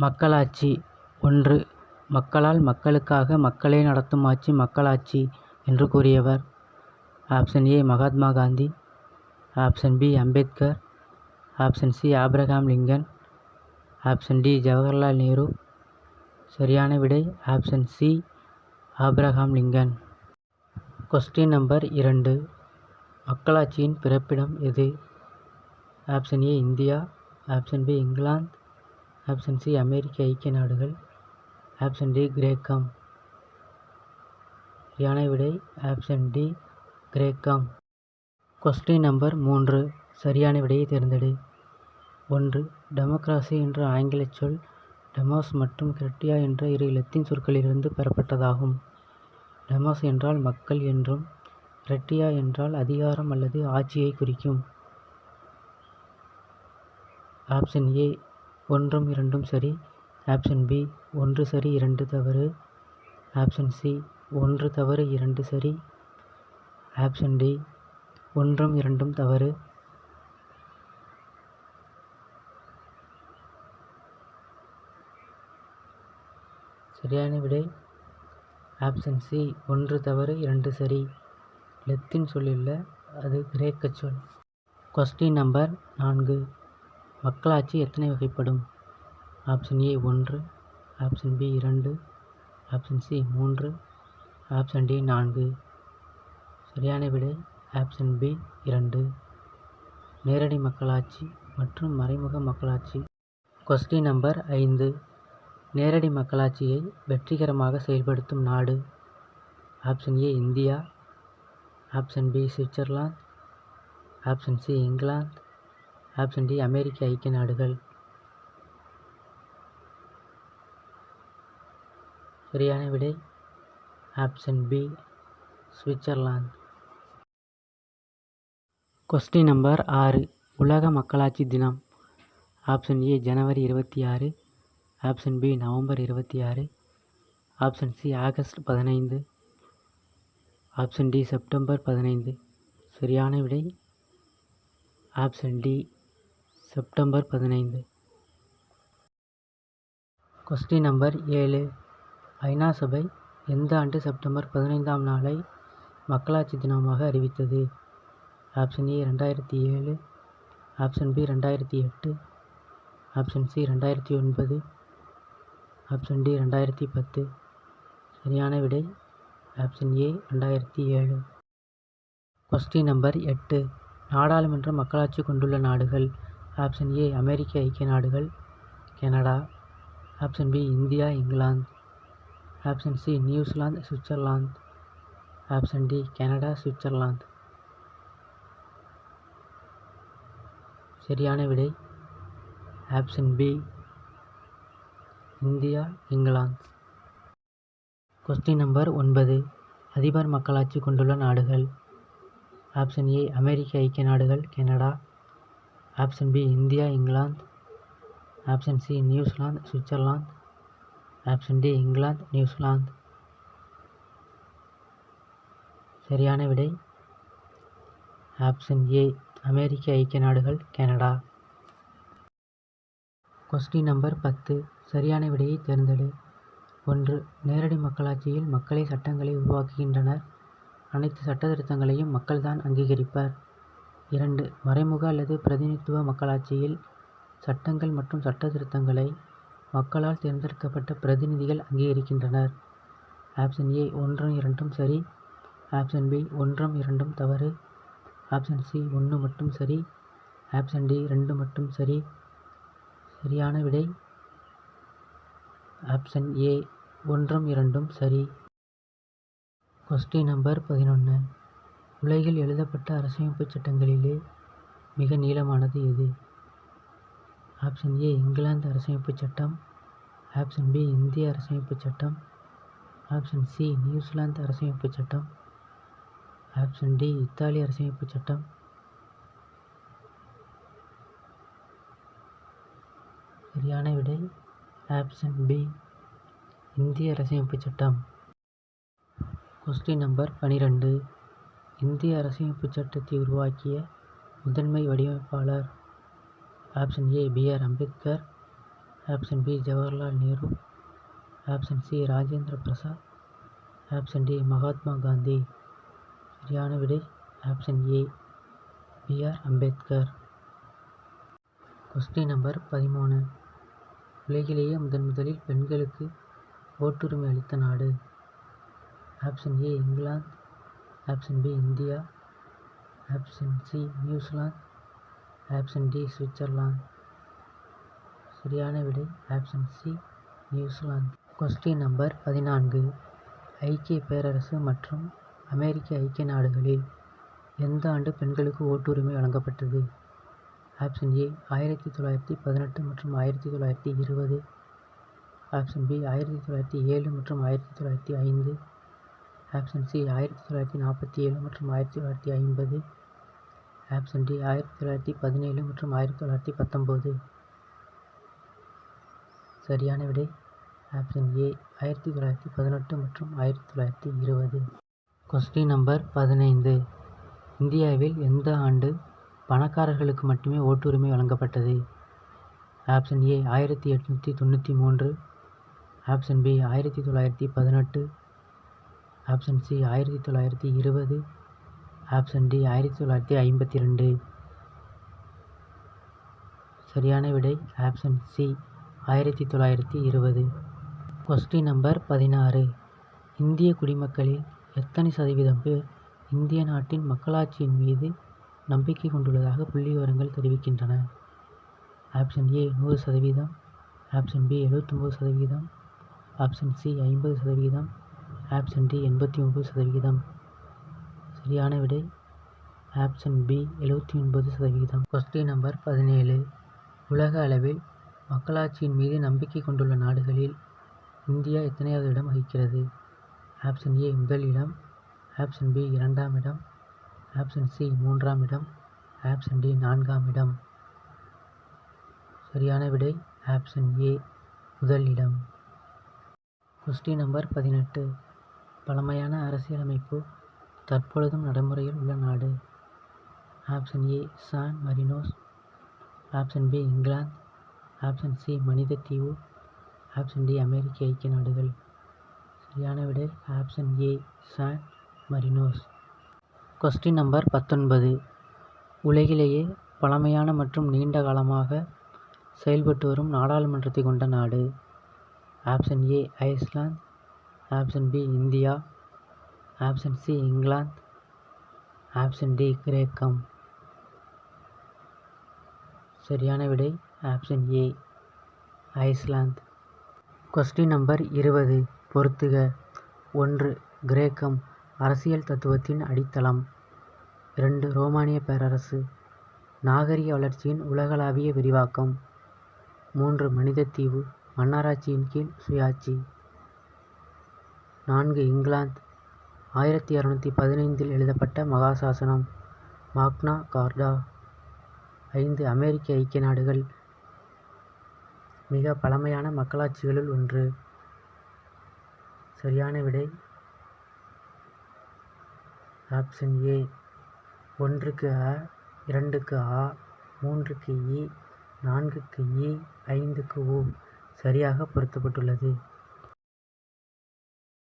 மக்களாட்சி. 1. மக்களால் மக்களுக்காக மக்களே நடத்தும் ஆட்சி மக்களாட்சி என்று கூறியவர். Option A Mahatma Gandhi. Option B Ambedkar. Option C Abraham Lincoln. Option D Jawaharlal Nehru. சரியான விடை option C Abraham Lincoln. Question number 2. மக்களாட்சியின் பிறப்பிடம் எது? Option A India. Option B இங்கிலாந்து. ஆப்ஷன் சி அமெரிக்க ஐக்கிய நாடுகள். ஆப்ஷன் டி கிரேக்கம். சரியான விடை ஆப்ஷன் டி கிரேக்கம். Question number 3. சரியான விடையை தேர்ந்தெடு. 1. டெமோக்ராசி என்ற ஆங்கிலச் சொல் டெமோஸ் மற்றும் கிரட்டியா என்ற இரு லத்தீன் சொற்களிலிருந்து பெறப்பட்டதாகும். டெமோஸ் என்றால் மக்கள் என்றும் கிரட்டியா என்றால் அதிகாரம் அல்லது ஆட்சியை குறிக்கும். ஆப்ஷன் ஏ 1ம் 2ம் சரி. ஆப்ஷன் பி 1 சரி 2 தவறு. ஆப்ஷன் சி 1 தவறு 2 சரி. ஆப்ஷன் டி 1ம் 2ம் தவறு. சரியான விடை ஆப்ஷன் சி 1 தவறு 2 சரி. லத்தீன் சொல் இல்லை, அது கிரேக்க சொல். Question number 4. மக்களாட்சி எத்தனை வகைப்படும்? Option A 1. Option B 2. Option C 3. Option D 4. சரியான விடை ஆப்ஷன் பி 2. நேரடி மக்களாட்சி மற்றும் மறைமுக மக்களாட்சி. Question number 5. நேரடி மக்களாட்சியை வெற்றிகரமாக செயல்படுத்தும் நாடு. Option A India. Option B Switzerland. Option C England. Option D அமெரிக்க ஐக்கிய நாடுகள். சரியான விடை option B Switzerland. Question number 6. உலக மக்களாட்சி தினம். ஆப்ஷன் ஏ ஜனவரி 26. Option B November 26. Option C August 15. Option D September 15. சரியான விடை option D September 15. Question number 7. ஐநா சபை எந்த ஆண்டு செப்டம்பர் 15ஆம் நாளை மக்களாட்சி தினமாக அறிவித்தது? Option A 2007. Option B 2008. Option C 2009. Option D 2010. சரியான விடை ஆப்ஷன் ஏ 2007. Question number 8. நாடாளுமன்ற மக்களாட்சி கொண்டுள்ள நாடுகள். ஆப்ஷன் ஏ அமெரிக்க ஐக்கிய நாடுகள் Canada. Option B India England. Option C New Zealand Switzerland. Option D Canada Switzerland. சரியான விடை option B India England. Question number 9. அதிபர் மக்களாட்சி கொண்டுள்ள நாடுகள். ஆப்ஷன் ஏ அமெரிக்க ஐக்கிய நாடுகள் Canada. Option B India England. Option C New Zealand Switzerland. Option D England New Zealand. சரியான விடை ஆப்ஷன் ஏ அமெரிக்க ஐக்கிய நாடுகள் கனடா. Question number 10. சரியான விடையை தேர்ந்தெடு. 1. நேரடி மக்களாட்சியில் மக்களே சட்டங்களை உருவாக்குகின்றனர். அனைத்து சட்ட திருத்தங்களையும் மக்கள்தான் அங்கீகரிப்பர். 2. மறைமுக அல்லது பிரதிநிதித்துவ மக்களாட்சியில் சட்டங்கள் மற்றும் சட்ட திருத்தங்களை மக்களால் தேர்ந்தெடுக்கப்பட்ட பிரதிநிதிகள் அங்கீகரிக்கின்றனர். ஆப்ஷன் ஏ 1ம் 2ம் சரி. ஆப்ஷன் பி 1ம் 2ம் தவறு. ஆப்ஷன் சி 1 மட்டும் சரி. ஆப்ஷன் டி 2 மட்டும் சரி. சரியான விடை ஆப்ஷன் ஏ 1ம் 2ம் சரி. Question number 11. உலகில் எழுதப்பட்ட அரசமைப்பு சட்டங்களிலே மிக நீளமானது எது? ஆப்ஷன் ஏ இங்கிலாந்து அரசமைப்பு சட்டம். ஆப்ஷன் பி இந்திய அரசமைப்பு சட்டம். ஆப்ஷன் சி நியூசிலாந்து அரசமைப்பு சட்டம். ஆப்ஷன் டி இத்தாலி அரசமைப்பு சட்டம். சரியான விடை ஆப்ஷன் பி இந்திய அரசமைப்பு சட்டம். Question number 12. இந்திய அரசமைப்பு சட்டத்தை உருவாக்கிய முதன்மை வடிவமைப்பாளர். Option A B R. Ambedkar. Option B Jawaharlal Nehru, option C Rajendra Prasad, option D Mahatma Gandhi. சரியான விடை option A B R. Ambedkar. Question number 13. உலகிலேயே முதலில் பெண்களுக்கு ஓட்டுரிமை அளித்த நாடு? Option A England, option B India, option C New Zealand, option D Switzerland. சரியான விடை option C New Zealand. Question number 14. ஐக்கிய பேரரசு மற்றும் அமெரிக்க ஐக்கிய நாடுகளில் எந்த ஆண்டு பெண்களுக்கு ஓட்டுரிமை வழங்கப்பட்டது? ஆப்ஷன் ஏ 1918 மற்றும் 1920, ஆப்ஷன் பி 1907 மற்றும் 1905, ஆப்ஷன் சி 1947 மற்றும் 1950, ஆப்ஷன் டி 1917 மற்றும் 1919. சரியான விடை ஆப்ஷன் ஏ 1918 மற்றும் 1920. Question number 15. இந்தியாவில் எந்த ஆண்டு பணக்காரர்களுக்கு மட்டுமே ஓட்டுரிமை வழங்கப்பட்டது? Option A 1893, option B 1918, option C 1920, option D 1952. சரியான விடை ஆப்ஷன் சி 1920. Question number 16. இந்திய குடிமக்களில் எத்தனை சதவீதம் பேர் இந்திய நாட்டின் மக்களாட்சியின் மீது நம்பிக்கை கொண்டுள்ளதாக புள்ளிவிவரங்கள் தெரிவிக்கின்றன? Option A 100%, option B 79%, option C 50%, option D 89%. சரியான விடை ஆப்ஷன் பி 79%. Question number 17. உலக அளவில் மக்களாட்சியின் மீது நம்பிக்கை கொண்டுள்ள நாடுகளில் இந்தியா எத்தனையாவது இடம் வகிக்கிறது? ஆப்ஷன் ஏ முதல் இடம், ஆப்ஷன் பி 2ஆம் இடம், ஆப்ஷன் சி 3ஆம் இடம், ஆப்ஷன் டி 4ஆம் இடம். சரியான விடை ஆப்ஷன் ஏ முதல் இடம். Question number 18. பழமையான அரசியலமைப்பு தற்பொழுதும் நடைமுறையில் உள்ள நாடு? Option A San Marinos, option B இங்கிலாந்து, ஆப்ஷன் சி மனிதத்தீவு, ஆப்ஷன் டி அமெரிக்க ஐக்கிய நாடுகள். சரியான விடை option A San Marinos. Question number 19. உலகிலேயே பழமையான மற்றும் நீண்ட காலமாக செயல்பட்டு வரும் நாடாளுமன்றத்தை கொண்ட நாடு? Option A Iceland, option B India, option C England, option D கிரேக்கம். சரியான விடை option A Iceland. Question number 20. பொறுத்துக. 1. கிரேக்கம் அரசியல் தத்துவத்தின் அடித்தளம். 2. ரோமானிய பேரரசு நாகரிக வளர்ச்சியின் உலகளாவிய விரிவாக்கம். 3. மனிதத்தீவு மன்னராட்சியின் கீழ் சுயாட்சி. 4. இங்கிலாந்து 1615 எழுதப்பட்ட மகாசாசனம் மாக்னா கார்டா. 5. அமெரிக்க ஐக்கிய நாடுகள் மிக பழமையான மக்களாட்சிகளுள் ஒன்று. சரியான விடை ஆப்ஷன் ஏ. 1க்கு அ, 2க்கு ஆ, 3க்கு இ, 4க்கு இ, 5க்கு உ சரியாக பொருத்தப்பட்டுள்ளது.